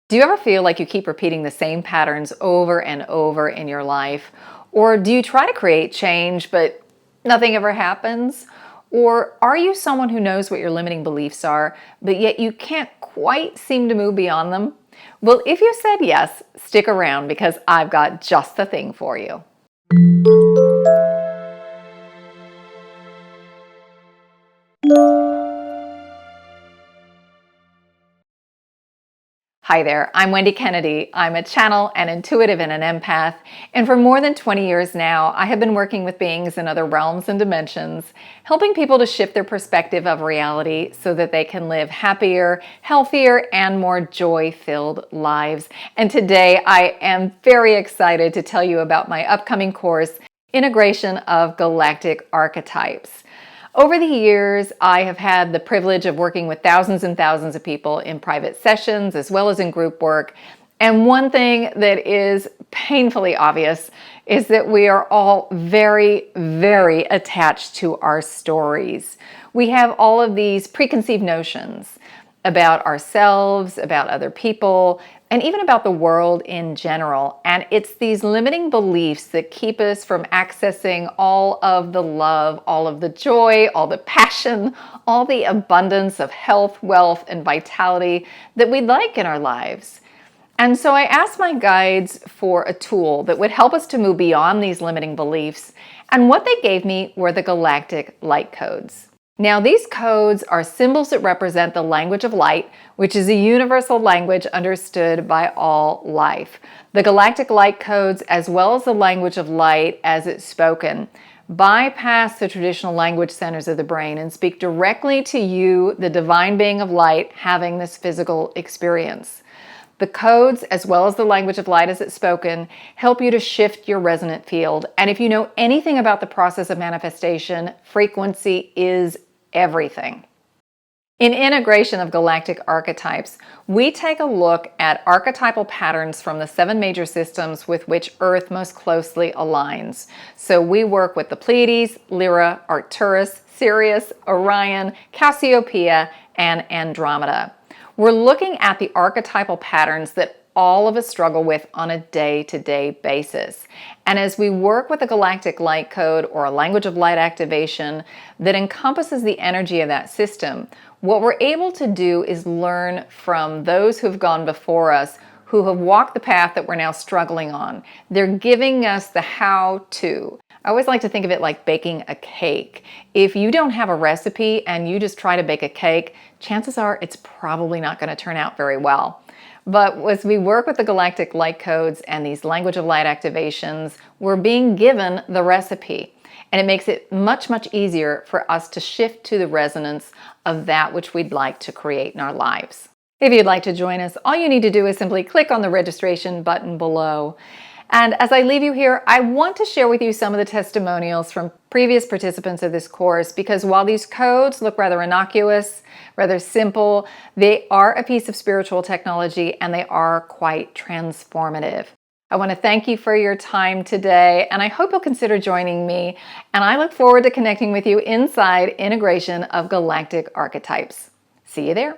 Do you ever feel like you keep repeating the same patterns over and over in your life? Or do you try to create change, but nothing ever happens? Or are you someone who knows what your limiting beliefs are, but yet you can't quite seem to move beyond them? Well, if you said yes, stick around because I've got just the thing for you. Hi there, I'm Wendy Kennedy. I'm a channel, an intuitive, and an empath. And for more than 20 years now, I have been working with beings in other realms and dimensions, helping people to shift their perspective of reality so that they can live happier, healthier, and more joy-filled lives. And today I am very excited to tell you about my upcoming course, Integration of Galactic Archetypes. Over the years, I have had the privilege of working with thousands and thousands of people in private sessions as well as in group work. And one thing that is painfully obvious is that we are all very, very attached to our stories. We have all of these preconceived notions about ourselves, about other people, and even about the world in general. And it's these limiting beliefs that keep us from accessing all of the love, all of the joy, all the passion, all the abundance of health, wealth, and vitality that we'd like in our lives. And so I asked my guides for a tool that would help us to move beyond these limiting beliefs. And what they gave me were the Galactic Light Codes. Now, these codes are symbols that represent the language of light, which is a universal language understood by all life. The Galactic Light Codes, as well as the language of light as it's spoken, bypass the traditional language centers of the brain and speak directly to you, the divine being of light, having this physical experience. The codes, as well as the language of light as it's spoken, help you to shift your resonant field. And if you know anything about the process of manifestation, frequency is everything. In Integration of Galactic Archetypes, we take a look at archetypal patterns from the 7 major systems with which Earth most closely aligns. So we work with the Pleiades, Lyra, Arcturus, Sirius, Orion, Cassiopeia, and Andromeda. We're looking at the archetypal patterns that all of us struggle with on a day-to-day basis. And as we work with a Galactic Light Code or a language of light activation that encompasses the energy of that system, what we're able to do is learn from those who've gone before us, who have walked the path that we're now struggling on. They're giving us the how-to. I always like to think of it like baking a cake. If you don't have a recipe and you just try to bake a cake, chances are it's probably not going to turn out very well. But as we work with the Galactic Light Codes and these language of light activations, we're being given the recipe. And it makes it much, much easier for us to shift to the resonance of that which we'd like to create in our lives. If you'd like to join us, all you need to do is simply click on the registration button below. And as I leave you here, I want to share with you some of the testimonials from previous participants of this course, because while these codes look rather innocuous, rather simple, they are a piece of spiritual technology and they are quite transformative. I want to thank you for your time today, and I hope you'll consider joining me, and I look forward to connecting with you inside Integration of Galactic Archetypes. See you there.